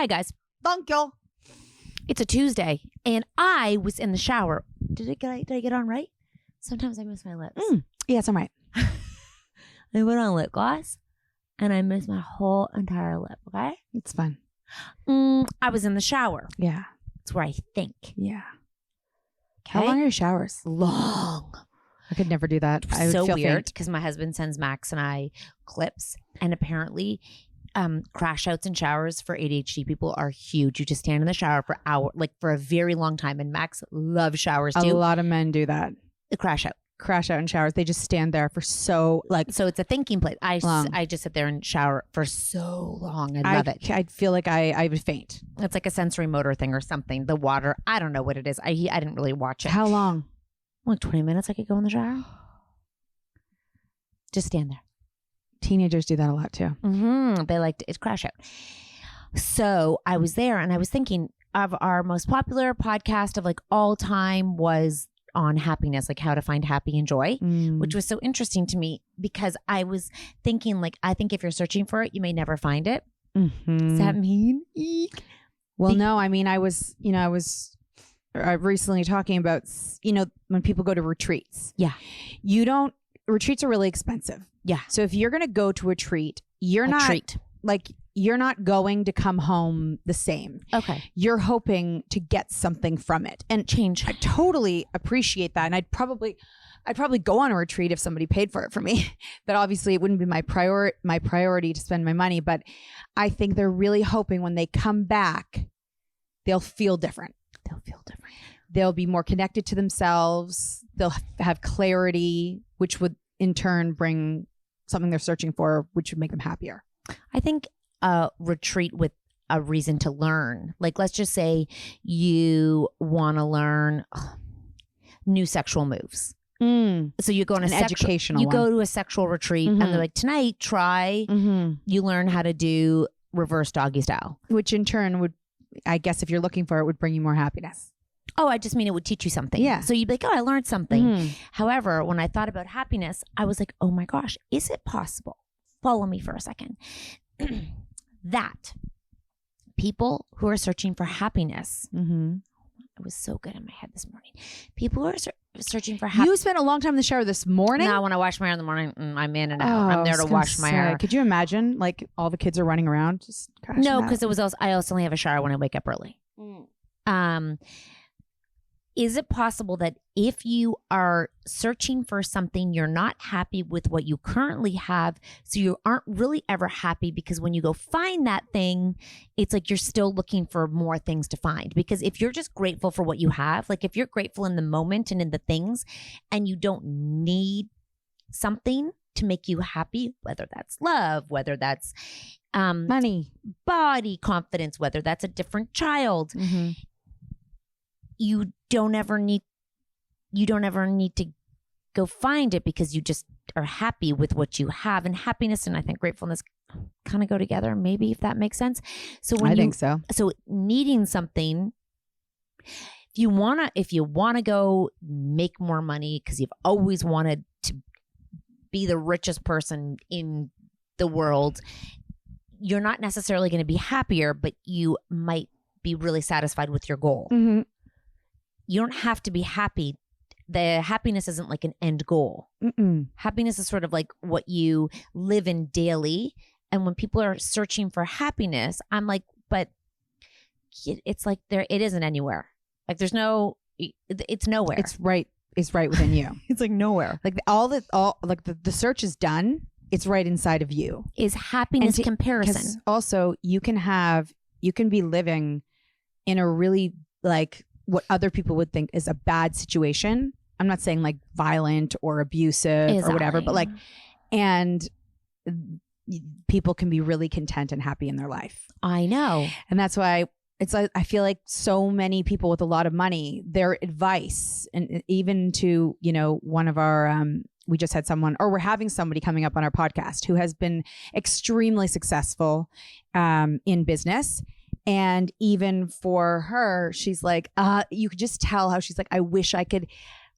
Hi, guys. Thank you. It's a Tuesday, and I was in the shower. Did I get on right? Sometimes I miss my lips. Yes, I'm right. I put on lip gloss, and I missed my whole entire lip, okay? It's fun. I was in the shower. Yeah. That's where I think. Yeah. Okay? How long are your showers? Long. I could never do that. I would So feel weird faint. because my husband sends Max and I clips, and apparently crash outs in showers for ADHD people are huge. You just stand in the shower for for a very long time, and Max loves showers too. A lot of men do that. The crash out In showers. They just stand there for so it's a thinking place. long. I just sit there and shower for so long. I love it. I'd feel like I would faint. It's like a sensory motor thing or something. The water, I don't know what it is. I didn't really watch it. How long? Like 20 minutes I could go in the shower. Just stand there. Teenagers do that a lot too. They like to crash out. So I was there and I was thinking of our most popular podcast of like all time was on happiness, like how to find happy and joy, which was so interesting to me because I was thinking like, I think if you're searching for it, you may never find it. Does that mean? Eek. Well, no, I mean, I was recently talking about, when people go to retreats. Yeah. Retreats are really expensive. Yeah. So if you're going to go to a retreat, you're not going to come home the same. Okay. You're hoping to get something from it and change. I totally appreciate that. And I'd probably go on a retreat if somebody paid for it for me. But obviously it wouldn't be my priority to spend my money. But I think they're really hoping when they come back, they'll feel different. They'll be more connected to themselves. They'll have clarity, which would in turn bring something they're searching for, which would make them happier. I think a retreat with a reason to learn. Like, let's just say you want to learn new sexual moves. So you go on educational one. Go to a sexual retreat and they're like, tonight, try, you learn how to do reverse doggy style. Which in turn would, I guess if you're looking for it, would bring you more happiness. Oh, I just mean it would teach you something. Yeah. So you'd be like, oh, I learned something. However, when I thought about happiness, I was like, oh my gosh, is it possible? Follow me for a second. That people who are searching for happiness, it was so good in my head this morning. People who are searching for happiness. You spent a long time in the shower this morning? No, when I wash my hair in the morning, I'm in and out. I'm there to wash my hair. Could you imagine like all the kids are running around just crashing No, out? because I also only have a shower when I wake up early. Is it possible that if you are searching for something, you're not happy with what you currently have, so you aren't really ever happy because when you go find that thing, it's like you're still looking for more things to find. Because if you're just grateful for what you have, like if you're grateful in the moment and in the things and you don't need something to make you happy, whether that's love, whether that's money, body confidence, whether that's a different child, you don't ever need to go find it because you just are happy with what you have. And happiness and I think gratefulness kind of go together, maybe, if that makes sense. So when I think so. So needing something, if you wanna go make more money because you've always wanted to be the richest person in the world, you're not necessarily going to be happier, but you might be really satisfied with your goal. You don't have to be happy. The happiness isn't like an end goal. Happiness is sort of like what you live in daily. And when people are searching for happiness, I'm like, but it's like it isn't anywhere. Like it's nowhere. It's right within you. It's like nowhere. Like the search is done. It's right inside of you. Is happiness comparison. Also you can be living in a really like what other people would think is a bad situation. I'm not saying like violent or abusive or whatever, but like, and people can be really content and happy in their life. I know. And that's why it's like, I feel like so many people with a lot of money, their advice, and even to, one of our, we just had someone, or we're having somebody coming up on our podcast who has been extremely successful in business. And even for her, she's like, you could just tell how she's like, I wish I could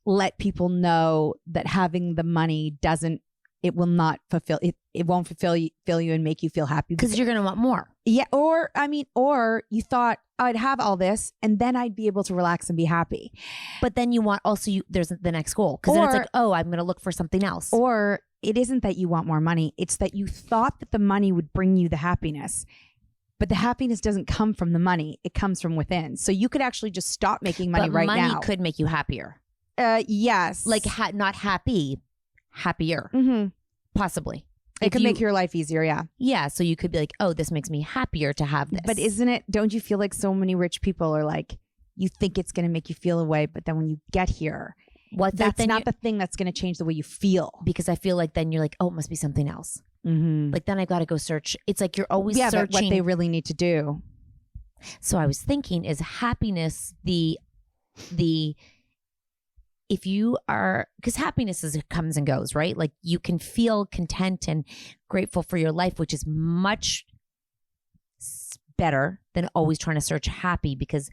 let people know that having the money doesn't it will not fulfill it. It won't fulfill you and make you feel happy because you're going to want more. Yeah. Or you thought I'd have all this and then I'd be able to relax and be happy. But then you want also, there's the next goal. Because then it's like, oh, I'm going to look for something else. Or it isn't that you want more money. It's that you thought that the money would bring you the happiness. But the happiness doesn't come from the money. It comes from within. So you could actually just stop making money but right money now. Money could make you happier. Yes. Like not happy, happier. Mm-hmm. Possibly. It could make your life easier, yeah. Yeah, so you could be like, oh, this makes me happier to have this. But don't you feel like so many rich people are like, you think it's going to make you feel a way, but then when you get here, that's not the thing that's going to change the way you feel. Because I feel like then you're like, oh, it must be something else. Mm-hmm. Like then I got to go search. It's like you're always searching. But what they really need to do. So I was thinking, is happiness if you are, because happiness comes and goes, right? Like you can feel content and grateful for your life, which is much better than always trying to search happy, because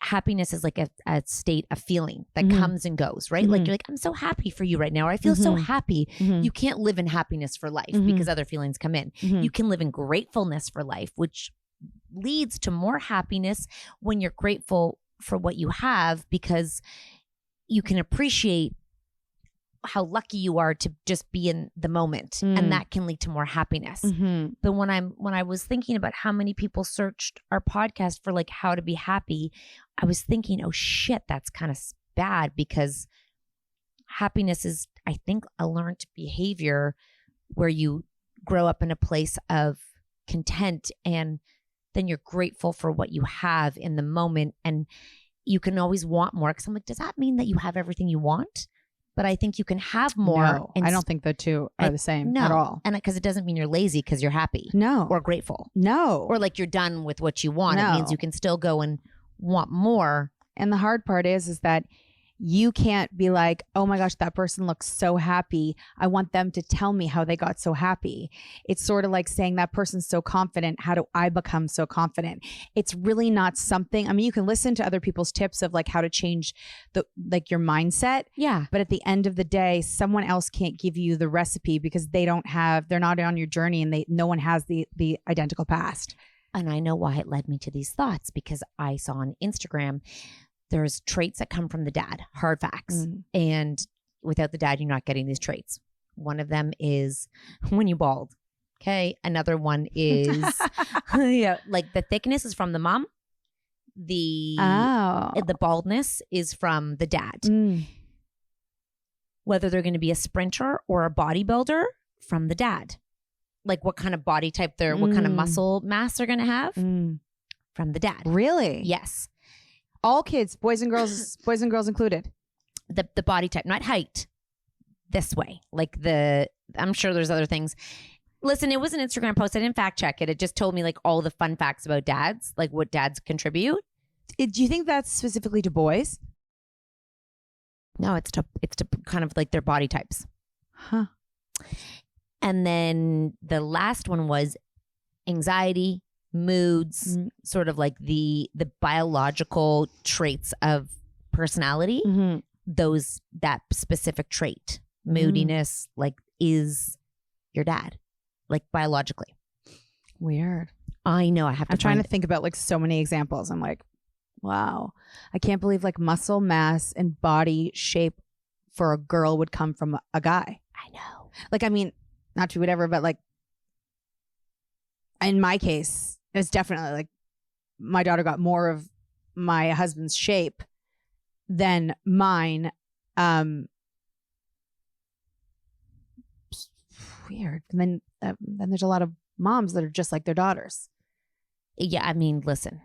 happiness is like a state of feeling that comes and goes, right? Like you're like, I'm so happy for you right now, or I feel so happy. You can't live in happiness for life because other feelings come in. You can live in gratefulness for life, which leads to more happiness when you're grateful for what you have, because you can appreciate how lucky you are to just be in the moment, and that can lead to more happiness. But when I was thinking about how many people searched our podcast for like how to be happy, I was thinking, oh shit, that's kind of bad, because happiness is, I think, a learned behavior where you grow up in a place of content, and then you're grateful for what you have in the moment, and you can always want more. Because I'm like, does that mean that you have everything you want? But I think you can have more. No, I don't think the two are the same at all. And because it doesn't mean you're lazy because you're happy. No. Or grateful. No. Or like you're done with what you want. No. It means you can still go and want more. And the hard part is that you can't be like, oh my gosh, that person looks so happy. I want them to tell me how they got so happy. It's sort of like saying that person's so confident. How do I become so confident? It's really not something. I mean, you can listen to other people's tips of like how to change your mindset. Yeah. But at the end of the day, someone else can't give you the recipe because they're not on your journey, and no one has the identical past. And I know why it led me to these thoughts, because I saw on Instagram, there's traits that come from the dad, hard facts. And without the dad, you're not getting these traits. One of them is when you bald. Okay. Another one is like the thickness is from the mom. The baldness is from the dad. Whether they're going to be a sprinter or a bodybuilder, from the dad. Like what kind of body type what kind of muscle mass they're going to have, from the dad. Really? Yes. All kids, boys and girls included. The body type, not height. This way. Like I'm sure there's other things. Listen, it was an Instagram post. I didn't fact check it. It just told me like all the fun facts about dads, like what dads contribute. Do you think that's specifically to boys? No, it's to kind of like their body types. Huh. And then the last one was anxiety, moods, sort of like the biological traits of personality. That specific trait, moodiness, like is your dad, like biologically. Weird. I know. I'm trying to think about like so many examples. I'm like, wow, I can't believe like muscle mass and body shape for a girl would come from a guy. I know. Like, I mean, not to whatever, but like in my case, it's definitely like my daughter got more of my husband's shape than mine. Weird. And then there's a lot of moms that are just like their daughters. Yeah, I mean, listen,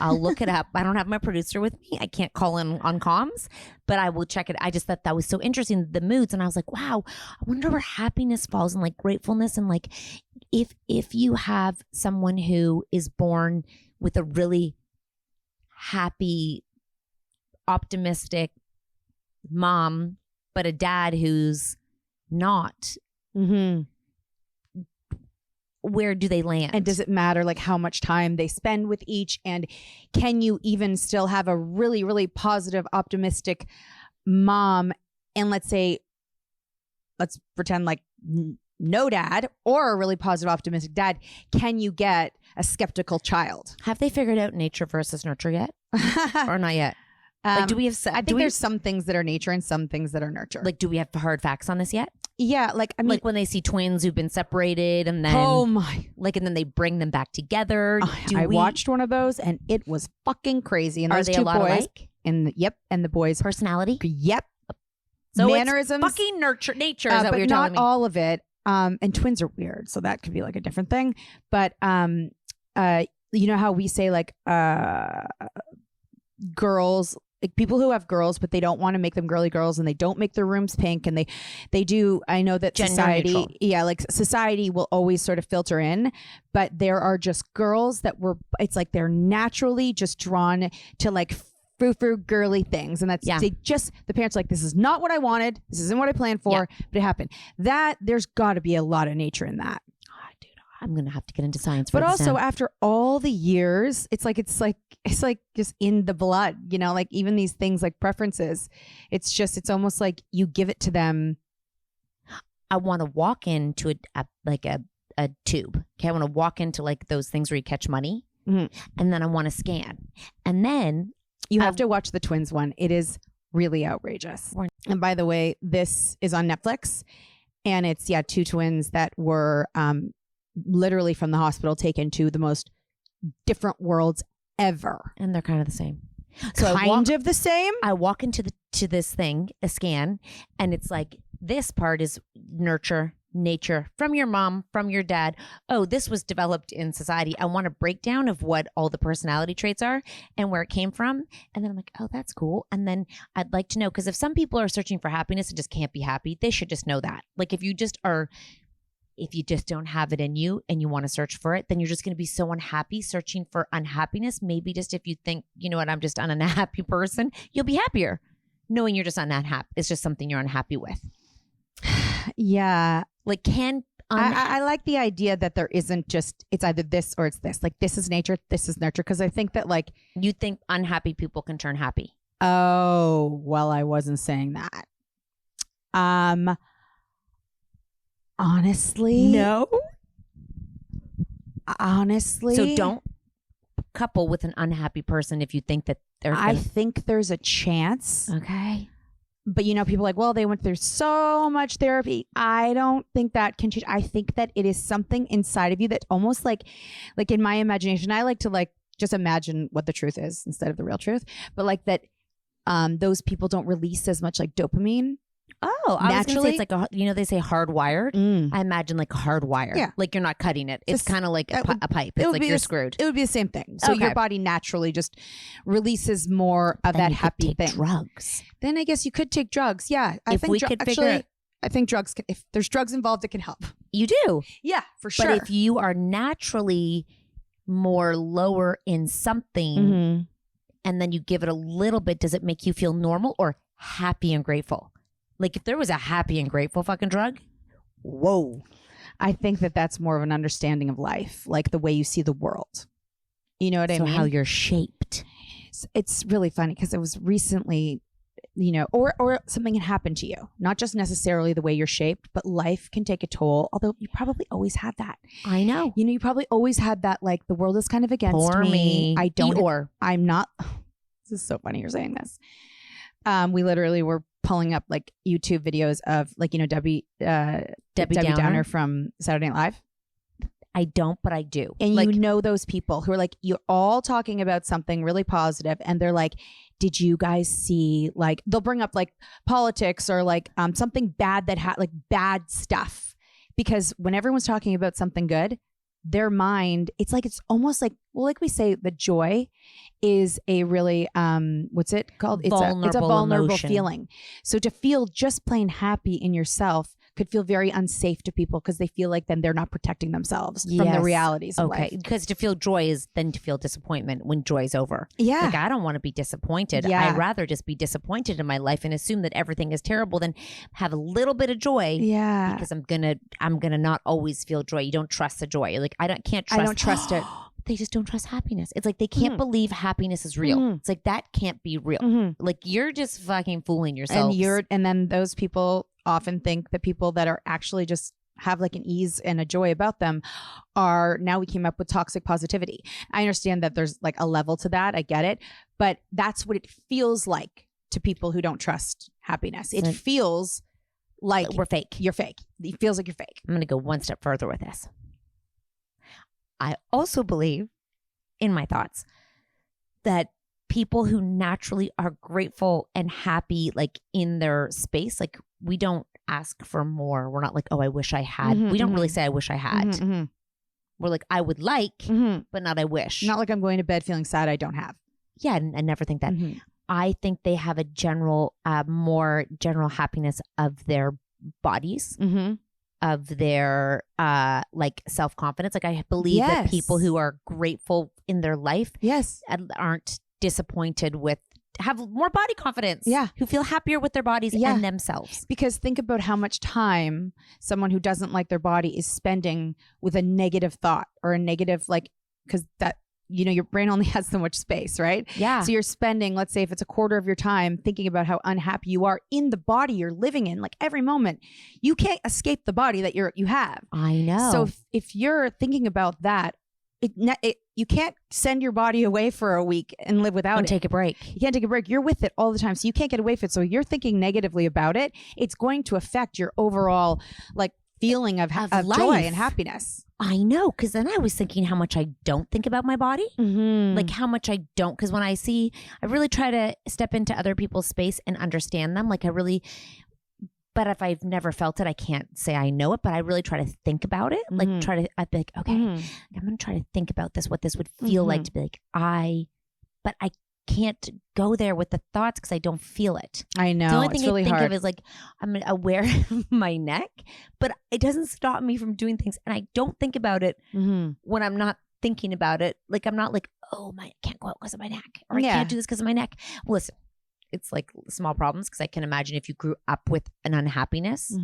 I'll look it up. I don't have my producer with me. I can't call in on comms, but I will check it. I just thought that was so interesting, the moods. And I was like, wow, I wonder where happiness falls, and like gratefulness. And like, if you have someone who is born with a really happy, optimistic mom, but a dad who's not, where do they land? And does it matter like how much time they spend with each? And can you even still have a really, really positive, optimistic mom and let's say let's pretend like no dad or a really positive, optimistic dad, can you get a skeptical child? Have they figured out nature versus nurture yet? Or not yet? Like, do we have? I think there's some things that are nature and some things that are nurture. Like, do we have hard facts on this yet? Yeah, like I mean, like when they see twins who've been separated and then and then they bring them back together. I watched one of those and it was fucking crazy. And are those they two a lot boys, alike? And the boys' personality. Yep. So mannerisms, it's fucking nature. Is that but what you're telling me? Not all of it. And twins are weird, so that could be like a different thing. But you know how we say like girls. Like people who have girls, but they don't want to make them girly girls, and they don't make their rooms pink, and they do. I know that gender society, neutral. Yeah, like society will always sort of filter in, but there are just girls that it's like they're naturally just drawn to like frou-frou girly things, and that's the parents are like, this is not what I wanted, this isn't what I planned for, but it happened. That there's got to be a lot of nature in that. I'm gonna have to get into science for but this also now. After all the years, it's like just in the blood, you know, like even these things like preferences, it's almost like you give it to them. I want to walk into a tube. Okay, I want to walk into like those things where you catch money, and then I want to scan, and then you have to watch the twins one. It is really outrageous. And by the way, this is on Netflix, and it's two twins that were literally from the hospital taken to the most different worlds ever, and they're kind of the same. So the same. I walk into this thing, a scan, and it's like this part is nurture, nature, from your mom, from your dad. Oh, this was developed in society. I want a breakdown of what all the personality traits are and where it came from. And then I'm like, oh, that's cool. And then I'd like to know, because if some people are searching for happiness and just can't be happy, they should just know that. Like if you just don't have it in you and you want to search for it, then you're just going to be so unhappy searching for unhappiness. Maybe just if you think, you know what, I'm just an unhappy person, you'll be happier knowing you're just unhappy. It's just something you're unhappy with. Yeah. Like I like the idea that there isn't just, it's either this or it's this. Like this is nature, this is nurture. Because I think that like. You think unhappy people can turn happy. Oh, well, I wasn't saying that. Honestly. No. Honestly. So don't couple with an unhappy person if you think that they're. I think there's a chance. Okay. But you know, people are like, well, they went through so much therapy. I don't think that can change. I think that it is something inside of you that almost like in my imagination, I like to like just imagine what the truth is instead of the real truth. But like that, those people don't release as much like dopamine. Oh, I was gonna say it's like they say hardwired. I imagine like a hard wire. Yeah. Like you're not cutting it. It's kind of like a pipe. It's like you're screwed. It would be the same thing. So your body naturally just releases more of that happy thing. Drugs. Then I guess you could take drugs. Yeah. I think drugs can, if there's drugs involved, it can help. You do. Yeah, for sure. But if you are naturally more lower in something and then you give it a little bit, does it make you feel normal or happy and grateful? Like if there was a happy and grateful fucking drug, whoa. I think that that's more of an understanding of life, like the way you see the world. You know what I mean? So how you're shaped. It's really funny because it was recently, or something had happened to you. Not just necessarily the way you're shaped, but life can take a toll. Although you probably always had that. I know. You probably always had that, like the world is kind of against Poor me. I'm not. This is so funny you're saying this. We literally were pulling up like YouTube videos of like, Debbie Downer from Saturday Night Live. I don't, but I do. And like, those people who are like, you're all talking about something really positive and they're like, did you guys see, like, they'll bring up like politics or like something bad that had like bad stuff. Because when everyone's talking about something good, their mind, it's almost like, well, like we say, the joy is a really, what's it called? It's a vulnerable emotion. Feeling. So to feel just plain happy in yourself could feel very unsafe to people because they feel like then they're not protecting themselves from the realities of life. Because to feel joy is then to feel disappointment when joy's over. Yeah. Like I don't want to be disappointed. Yeah. I'd rather just be disappointed in my life and assume that everything is terrible than have a little bit of joy. Yeah. Because I'm gonna not always feel joy. You don't trust the joy. Like I don't trust trust it. they just don't trust happiness. It's like they can't believe happiness is real. It's like that can't be real. Like you're just fucking fooling yourself. And then those people often think that people that are actually just have like an ease and a joy about them are, now we came up with toxic positivity. I understand that there's like a level to that. I get it. But that's what it feels like to people who don't trust happiness. It feels like we're fake. You're fake. It feels like you're fake. I'm going to go one step further with this. I also believe, in my thoughts, that people who naturally are grateful and happy, like in their space, like we don't ask for more. We're not like, oh, I wish I had. We don't really say, I wish I had. We're like, I would like, but not I wish. Not like I'm going to bed feeling sad I don't have. Yeah, I never think that. I think they have a general, more general happiness of their bodies. Of their like self-confidence. Like I believe that people who are grateful in their life aren't disappointed with, have more body confidence. Yeah. Who feel happier with their bodies and themselves. Because think about how much time someone who doesn't like their body is spending with a negative thought or a negative, like, because that, you know, your brain only has so much space, right? Yeah. So you're spending, let's say if it's a quarter of your time thinking about how unhappy you are in the body you're living in, like every moment. You can't escape the body that you have. I know. So if you're thinking about that, you can't send your body away for a week and live without it. Take a break. You can't take a break. You're with it all the time. So you can't get away from it. So you're thinking negatively about it. It's going to affect your overall like feeling of joy and happiness. I know, because then I was thinking how much I don't think about my body, like how much I don't. Because when I really try to step into other people's space and understand them. Like but if I've never felt it, I can't say I know it, but I really try to think about it. Like I'd be like, okay, I'm going to try to think about this, what this would feel like to be like, but I can't go there with the thoughts because I don't feel it. I know. The only thing it's really I think hard. of is like, I'm aware of my neck, but it doesn't stop me from doing things. And I don't think about it when I'm not thinking about it. Like, I'm not like, oh, I can't go out because of my neck, or I can't do this because of my neck. Well, listen, it's like small problems, because I can imagine if you grew up with an unhappiness,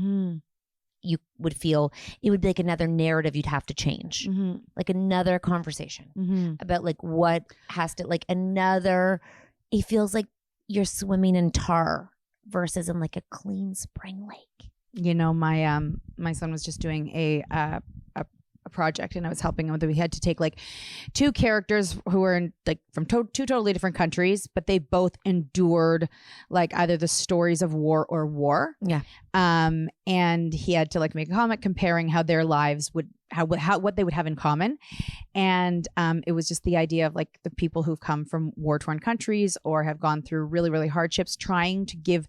you would feel it would be like another narrative you'd have to change, like another conversation about like what has to, like another, it feels like you're swimming in tar versus in like a clean spring lake. You know, my son was just doing a project, and I was helping him with it. We had to take like two characters who were in like from two totally different countries, but they both endured like either the stories of war or war. Yeah. And he had to like make a comment comparing how their lives would, what they would have in common. And it was just the idea of like the people who've come from war-torn countries or have gone through really, really hardships, trying to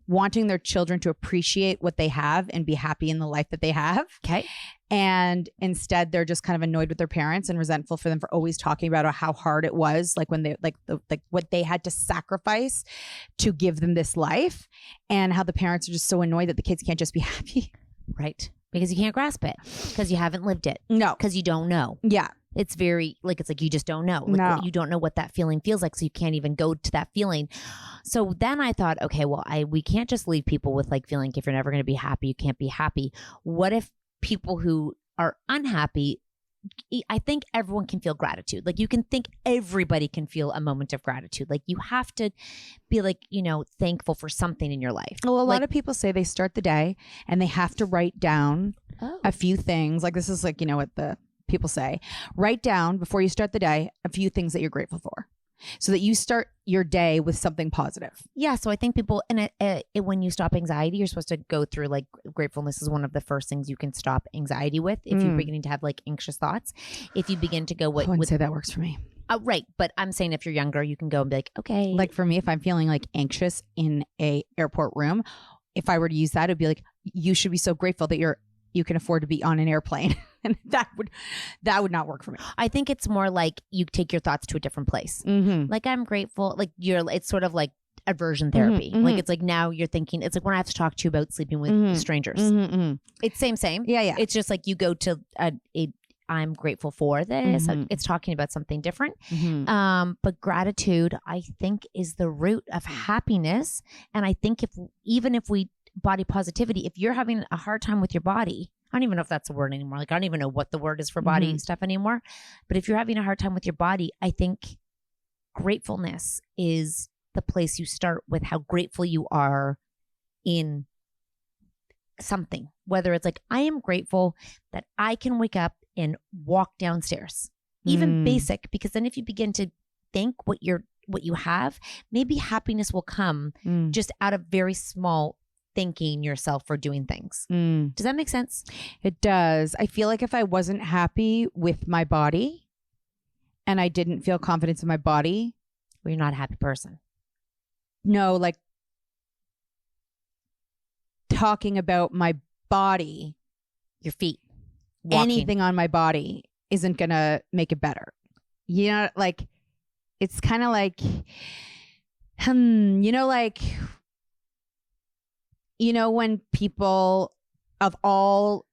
wanting their children to appreciate what they have and be happy in the life that they have. Okay. And instead they're just kind of annoyed with their parents and resentful for them for always talking about how hard it was, like when they like what they had to sacrifice to give them this life, and how the parents are just so annoyed that the kids can't just be happy. Right. Because you can't grasp it, because you haven't lived it. No. Because you don't know. Yeah. It's very like, it's like you just don't know. Like, No. You don't know what that feeling feels like, so you can't even go to that feeling. So then I thought, okay, well, we can't just leave people with like feeling if you're never going to be happy, you can't be happy. What if people who are unhappy, I think everyone can feel gratitude. Like you can think everybody can feel a moment of gratitude. Like you have to be like, thankful for something in your life. Well, a lot of people say they start the day and they have to write down a few things. Like this is like, what the people say. Write down before you start the day a few things that you're grateful for, so that you start your day with something positive. Yeah. So I think people, and when you stop anxiety, you're supposed to go through like gratefulness is one of the first things you can stop anxiety with. If you're beginning to have like anxious thoughts, if you begin to go I wouldn't say that works for me. Right. But I'm saying if you're younger, you can go and be like, okay. Like for me, if I'm feeling like anxious in a airport room, if I were to use that, it'd be like, you should be so grateful that you can afford to be on an airplane. And that would not work for me. I think it's more like you take your thoughts to a different place. Like I'm grateful. Like it's sort of like aversion therapy. Like it's like now you're thinking, it's like when I have to talk to you about sleeping with strangers. It's same. Yeah. It's just like you go to I'm grateful for this. It's talking about something different. But gratitude, I think, is the root of happiness. And I think if we body positivity, if you're having a hard time with your body, I don't even know if that's a word anymore. Like, I don't even know what the word is for body stuff anymore. But if you're having a hard time with your body, I think gratefulness is the place you start with how grateful you are in something, whether it's like, I am grateful that I can wake up and walk downstairs, even basic, because then if you begin to think what you have, maybe happiness will come just out of very small thanking yourself for doing things. Does that make sense? It does. I feel like if I wasn't happy with my body and I didn't feel confidence in my body, well, you're not a happy person. No, like talking about my body, your feet, walking. Anything on my body isn't going to make it better. You know, like it's kind of like, when people of all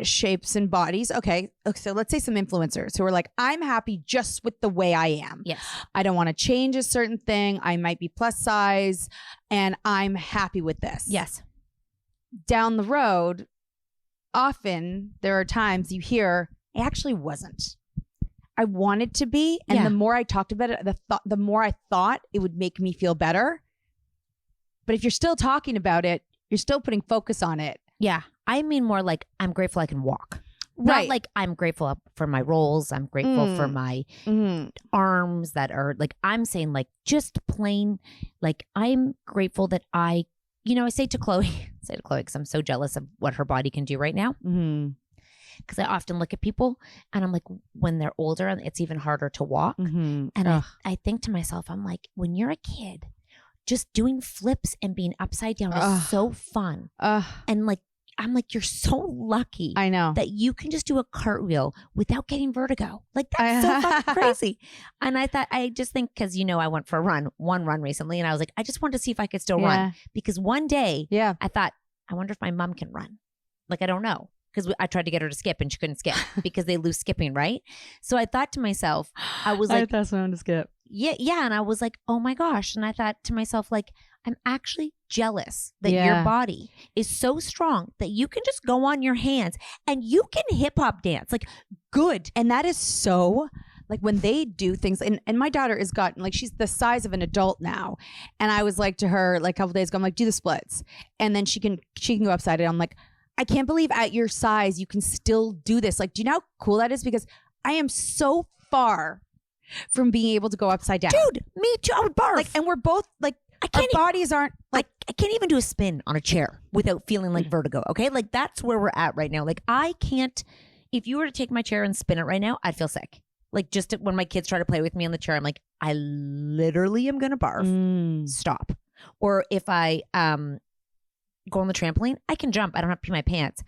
shapes and bodies, okay, so let's say some influencers who are like, I'm happy just with the way I am. Yes. I don't want to change a certain thing. I might be plus size and I'm happy with this. Yes. Down the road, often there are times you hear, I actually wasn't. I wanted to be. And the more I talked about it, the more I thought it would make me feel better. But if you're still talking about it, you're still putting focus on it. Yeah. I mean more like, I'm grateful I can walk. Right. Not like I'm grateful for my rolls. I'm grateful for my arms that are like, I'm saying like just plain, like I'm grateful that I say to Chloe, because I'm so jealous of what her body can do right now. Because I often look at people and I'm like, when they're older, it's even harder to walk. And I think to myself, I'm like, when you're a kid, just doing flips and being upside down is so fun. And like, I'm like, you're so lucky. I know that you can just do a cartwheel without getting vertigo. Like that's so fucking crazy. And I just think, because I went for one run recently, and I was like, I just wanted to see if I could still run, because one day I thought, I wonder if my mom can run. Like, I don't know. Because I tried to get her to skip and she couldn't skip because they lose skipping, right? So I thought to myself, I was like, that's someone to skip. Yeah. And I was like, oh my gosh. And I thought to myself, like, I'm actually jealous that your body is so strong that you can just go on your hands and you can hip hop dance. Like, good. And that is so, like, when they do things, and my daughter has gotten, like, she's the size of an adult now. And I was like to her, like, a couple days ago, I'm like, do the splits. And then she can go upside down. I'm like, I can't believe at your size you can still do this. Like, do you know how cool that is? Because I am so far from being able to go upside down. Dude, me too. I would barf. Like, and we're both like, our bodies aren't like, I can't even do a spin on a chair without feeling like vertigo. Okay. Like, that's where we're at right now. Like, I can't, if you were to take my chair and spin it right now, I'd feel sick. Like, just when my kids try to play with me on the chair, I'm like, I literally am going to barf. Stop. Or if I, go on the trampoline, I can jump. I don't have to pee my pants.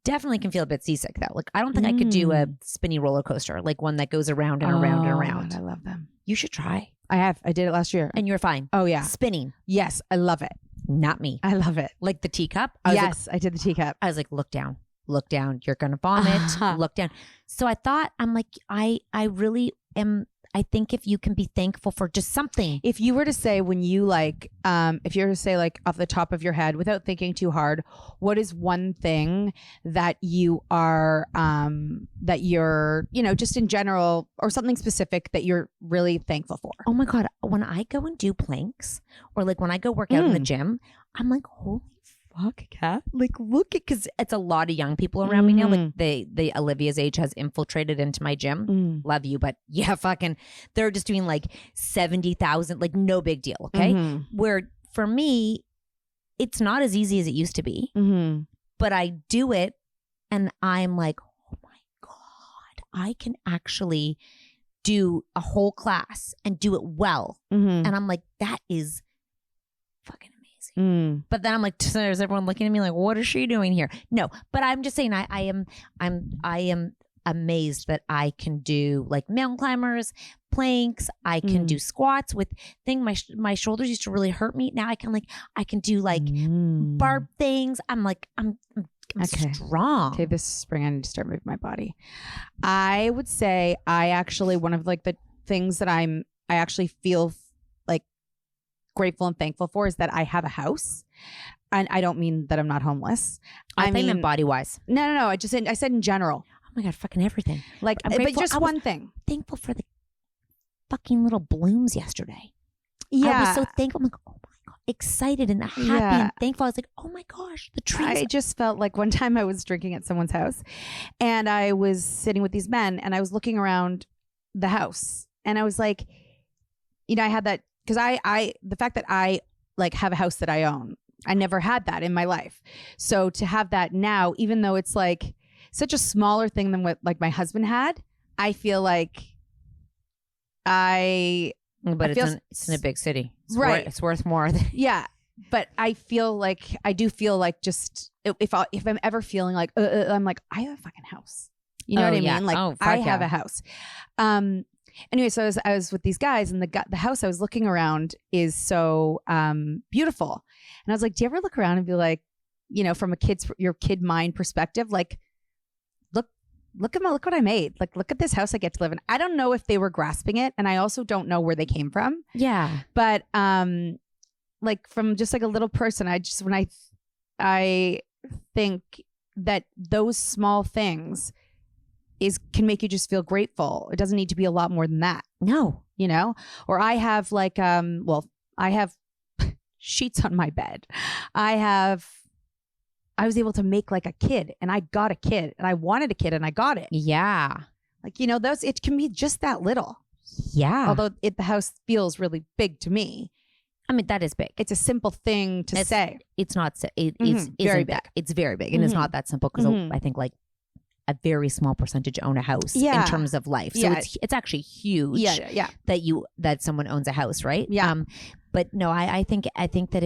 Definitely can feel a bit seasick though. Like, I don't think I could do a spinny roller coaster, like one that goes around and around and around. I love them. You should try. I did it last year. And you're fine. Oh yeah. Spinning. Yes. I love it. Not me. I love it. Like the teacup. Yes. I did the teacup. I was like, look down. You're going to vomit. Look down. So I thought, I'm like, I really am. I think if you can be thankful for just something. If you were to say, when you like, if you were to say, like, off the top of your head without thinking too hard, what is one thing that you are, that you're, just in general, or something specific that you're really thankful for? Oh my God. When I go and do planks, or like when I go work out in the gym, I'm like, holy fuck, Cat. Like, look at, because it's a lot of young people around me now. Like, the Olivia's age has infiltrated into my gym. Love you, but yeah, fucking, they're just doing like 70,000, like no big deal. Okay. Where for me, it's not as easy as it used to be, but I do it and I'm like, oh my God, I can actually do a whole class and do it well. And I'm like, that is fucking amazing. But then I'm like, there's everyone looking at me like, what is she doing here? No, but I'm just saying, I am amazed that I can do like mountain climbers, planks. I can do squats with my shoulders used to really hurt me. Now I can do like barb things. I'm okay. Strong. Okay, this spring I need to start moving my body. I would say one of like the things that I actually feel like grateful and thankful for is that I have a house. I don't mean that I'm not homeless. I mean body wise. No. I said in general. Oh my God, fucking everything. Like, I'm but grateful. just one thing. Thankful for the fucking little blooms yesterday. Yeah. I was so thankful. I'm like, oh my God, excited and happy and thankful. I was like, oh my gosh, the trees. I just felt like one time I was drinking at someone's house and I was sitting with these men and I was looking around the house and I was like, I had that because the fact that I like have a house that I own, I never had that in my life. So to have that now, even though it's like such a smaller thing than what like my husband had, I feel like it's in a big city. It's worth more. Yeah. But I do feel like just if I'm ever feeling like I'm like, I have a fucking house. You know what I mean? Like I have a house. Anyway, so I was with these guys and the house I was looking around is so beautiful. And I was like, do you ever look around and be like, from your kid mind perspective, like, look what I made. Like, look at this house I get to live in. I don't know if they were grasping it. And I also don't know where they came from. Yeah. But like from just like a little person, I think that those small things can make you just feel grateful. It doesn't need to be a lot more than that. No. Or I have like, I have sheets on my bed. I was able to make like a kid and I got a kid and I wanted a kid and I got it. Yeah. Like, it can be just that little. Yeah. Although the house feels really big to me. I mean, that is big. It's a simple thing to say. It's not, it's very big. It's very big. And it's not that simple because I think like a very small percentage own a house in terms of life. So it's actually huge that someone owns a house, right? Yeah. But no, I think that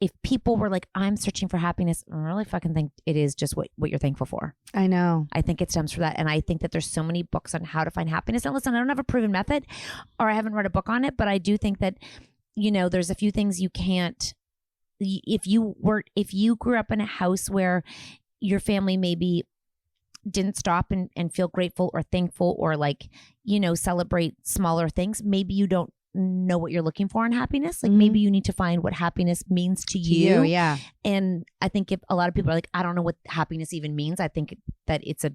if people were like, I'm searching for happiness, I really fucking think it is just what you're thankful for. I know. I think it stems from that. And I think that there's so many books on how to find happiness. And listen, I don't have a proven method or I haven't read a book on it, but I do think that, there's a few things you can't, if you grew up in a house where your family maybe didn't stop and feel grateful or thankful or like, celebrate smaller things, maybe you don't know what you're looking for in happiness. Like maybe you need to find what happiness means to you. Yeah. And I think if a lot of people are like, I don't know what happiness even means. I think that it's a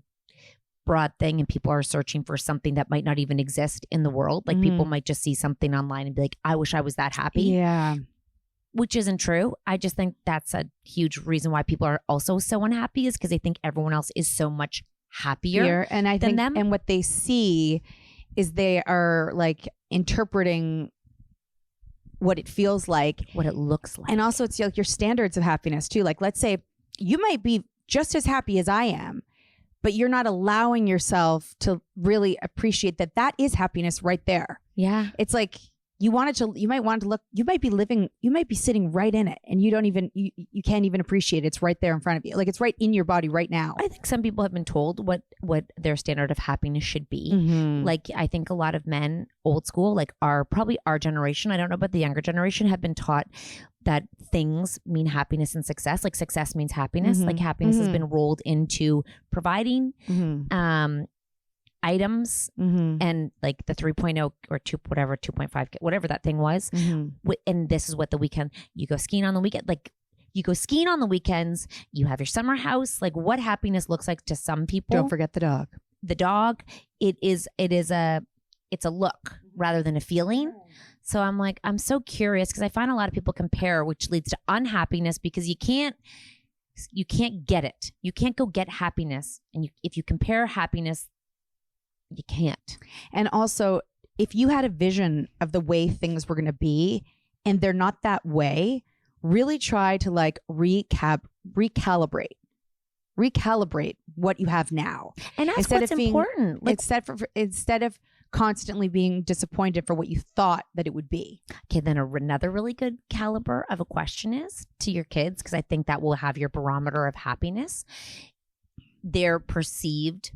broad thing and people are searching for something that might not even exist in the world. Like people might just see something online and be like, I wish I was that happy. Yeah. Which isn't true. I just think that's a huge reason why people are also so unhappy is because they think everyone else is so much happier and I think them. And what they see is they are like interpreting what it feels like, what it looks like. And also it's like your standards of happiness too. Like let's say you might be just as happy as I am, but you're not allowing yourself to really appreciate that is happiness right there. Yeah. It's like you might be sitting right in it and you don't even, you can't even appreciate it. It's right there in front of you. Like it's right in your body right now. I think some people have been told what their standard of happiness should be. Like I think a lot of men, old school, like probably our generation, I don't know about the younger generation, have been taught that things mean happiness and success. Like success means happiness. Like happiness has been rolled into providing, items and like the 3.0 or 2.5, whatever that thing was. And this is what the weekend, you go skiing on the weekend, like you go skiing on the weekends, you have your summer house, like what happiness looks like to some people. Don't forget the dog. It's a look rather than a feeling. So I'm like, I'm so curious because I find a lot of people compare, which leads to unhappiness because you can't get it. You can't go get happiness. And if you compare happiness, you can't. And also, if you had a vision of the way things were going to be and they're not that way, really try to like recalibrate what you have now. And that's what's important. Like, instead of constantly being disappointed for what you thought that it would be. Okay, then another really good caliber of a question is to your kids, because I think that will have your barometer of happiness. They're perceived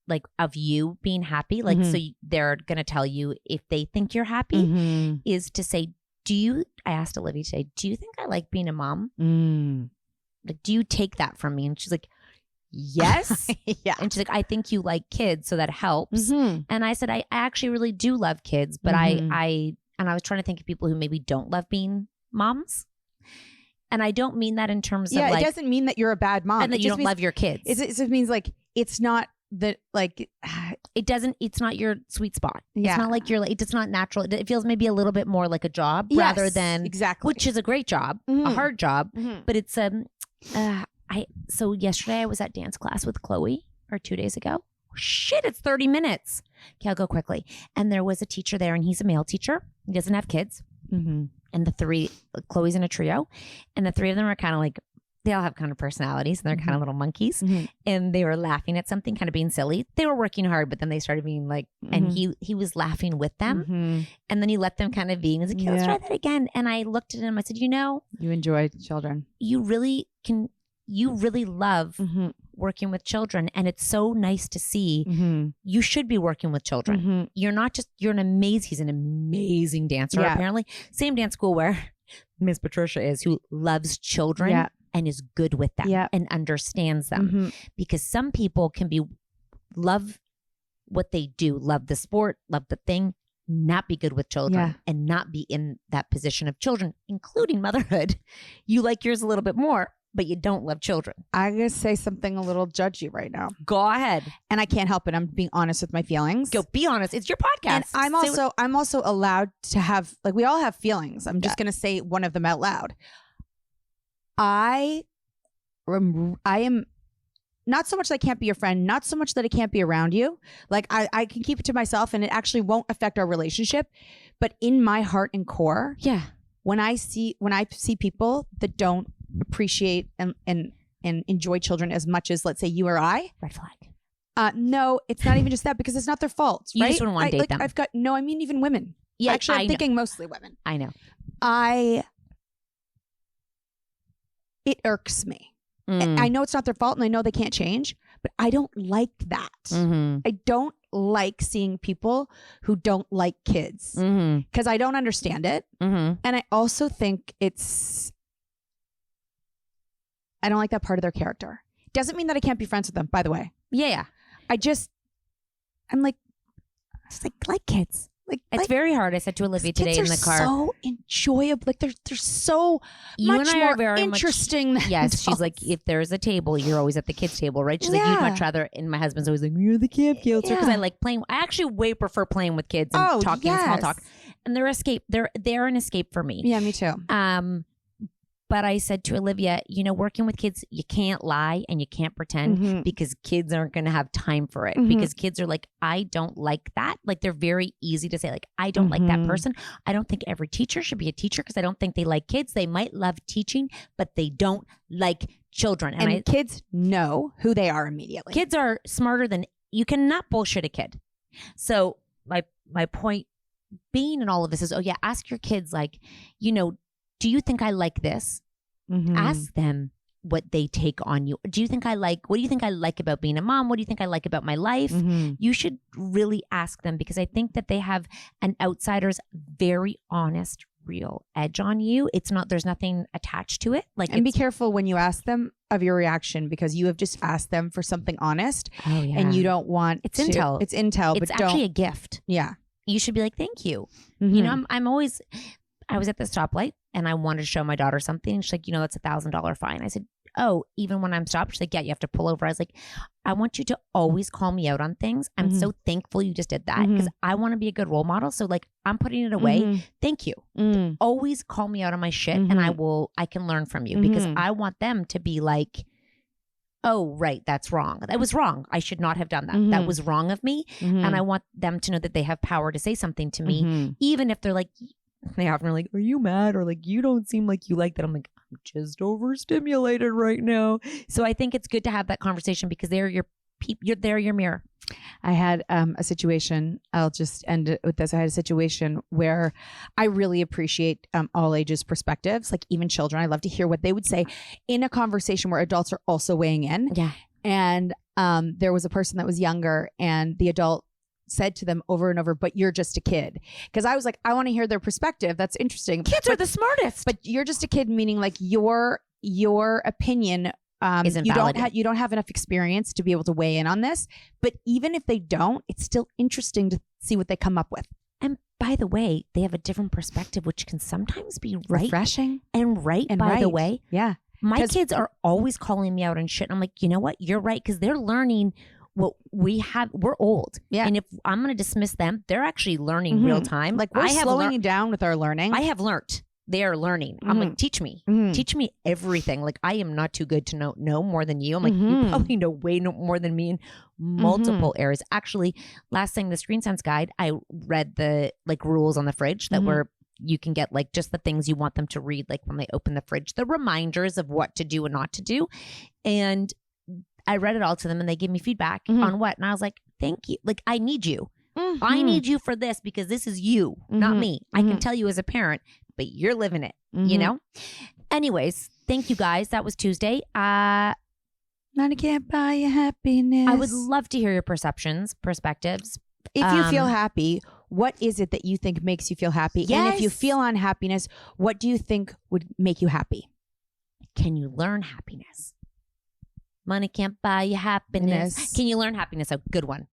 like of you being happy. Like, so they're going to tell you if they think you're happy is to say, I asked Olivia today, do you think I like being a mom? Like, do you take that from me? And she's like, yes. Yeah. And she's like, I think you like kids, so that helps. And I said, I actually really do love kids, but I was trying to think of people who maybe don't love being moms. And I don't mean that in terms of it like, doesn't mean that you're a bad mom. and that you don't love your kids. It just means like, it's not that like, it's not your sweet spot. Yeah. It's not like it's not natural. It feels maybe a little bit more like a job rather than, exactly, which is a great job, a hard job, but it's, so yesterday I was at dance class with Chloe, or 2 days ago. Shit, it's 30 minutes. Okay, I'll go quickly. And there was a teacher there, and he's a male teacher. He doesn't have kids. And Chloe's in a trio, and the three of them are kind of like, they all have kind of personalities, and they're kind of little monkeys. And they were laughing at something, kind of being silly. They were working hard, but then they started being like, and he was laughing with them. And then he let them kind of be, and he was like, let's try that again. And I looked at him, I said, you enjoy children. You really love working with children, and it's so nice to see. You should be working with children. He's an amazing dancer, apparently. Same dance school where Miss Patricia is, who loves children and is good with them and understands them. Because some people can love what they do, love the sport, love the thing, not be good with children and not be in that position of children, including motherhood. You like yours a little bit more, but you don't love children. I'm going to say something a little judgy right now. Go ahead. And I can't help it. I'm being honest with my feelings. Go be honest. It's your podcast. And I'm also allowed to have, like, we all have feelings. I'm just going to say one of them out loud. I am not so much that I can't be your friend, not so much that I can't be around you. Like I can keep it to myself and it actually won't affect our relationship. But in my heart and core, when I see people that don't appreciate and enjoy children as much as, let's say, you or I, red flag. No, it's not even just that, because it's not their fault. You right? just wouldn't want to date them. I mean even women. Yeah, actually, I'm thinking mostly women. I know. It irks me. I know it's not their fault, and I know they can't change, but I don't like that. I don't like seeing people who don't like kids, because I don't understand it. And I also think I don't like that part of their character. Doesn't mean that I can't be friends with them, by the way. Yeah. I'm like kids. It's very hard. I said to Olivia today in the car. Kids are so enjoyable. Like they're so much more interesting. Yes, she's like, if there's a table, you're always at the kids' table, right? She's like, you'd much rather. And my husband's always like, you're the camp counselor, because I like playing. I actually way prefer playing with kids and talking small talk. And they're an escape for me. Yeah, me too. But I said to Olivia, working with kids, you can't lie and you can't pretend, because kids aren't going to have time for it. Because kids are like, I don't like that. Like, they're very easy to say, like, I don't like that person. I don't think every teacher should be a teacher, because I don't think they like kids. They might love teaching, but they don't like children. And kids know who they are immediately. Kids are smarter than, you cannot bullshit a kid. So my point being in all of this is, ask your kids, like, do you think I like this? Ask them what they take on you. What do you think I like about being a mom? What do you think I like about my life? You should really ask them, because I think that they have an outsider's very honest, real edge on you. There's nothing attached to it. And be careful when you ask them of your reaction, because you have just asked them for something honest. And you don't want intel. It's intel, but actually a gift. Yeah. You should be like, thank you. I was at the stoplight and I wanted to show my daughter something. She's like, that's $1,000 fine. I said, oh, even when I'm stopped? She's like, yeah, you have to pull over. I was like, I want you to always call me out on things. I'm so thankful you just did that, because I want to be a good role model. So like, I'm putting it away. Thank you. Always call me out on my shit, and I can learn from you, because I want them to be like, oh, right, that's wrong. That was wrong. I should not have done that. That was wrong of me. And I want them to know that they have power to say something to me, even if they're like, they often are like, are you mad? Or like, you don't seem like you like that. I'm like, I'm just overstimulated right now. So I think it's good to have that conversation, because they're your mirror. I had a situation, I'll just end it with this. I had a situation where I really appreciate all ages perspectives, like even children. I love to hear what they would say in a conversation where adults are also weighing in. Yeah. And there was a person that was younger, and the adult said to them over and over, but you're just a kid. Because I was like, I want to hear their perspective. That's interesting. Kids are the smartest. But you're just a kid, meaning like your opinion isn't you valid. You don't have enough experience to be able to weigh in on this. But even if they don't, it's still interesting to see what they come up with. And by the way, they have a different perspective, which can sometimes be right. Refreshing. And right, And by the right. way. Yeah. My kids are always calling me out on shit. And I'm like, you know what? You're right. Because they're learning what we have. We're old. Yeah. And if I'm going to dismiss them, they're actually learning real time. Like we're slowing down with our learning. I have learned. They are learning. I'm like, teach me. Teach me everything. Like, I am not too good to know more than you. I'm like, you probably know way more than me in multiple areas. Actually, last thing, the Screen Sense guide, I read the like rules on the fridge that were, you can get like just the things you want them to read, like when they open the fridge, the reminders of what to do and not to do. And I read it all to them and they gave me feedback on what. And I was like, thank you. Like, I need you. I need you for this because this is you, not me. I can tell you as a parent, but you're living it, you know? Anyways, thank you guys. That was Tuesday. Money can't buy you happiness. I would love to hear your perspectives. If you feel happy, what is it that you think makes you feel happy? Yes. And if you feel unhappiness, what do you think would make you happy? Can you learn happiness? Money can't buy you happiness. Can you learn happiness? A good one.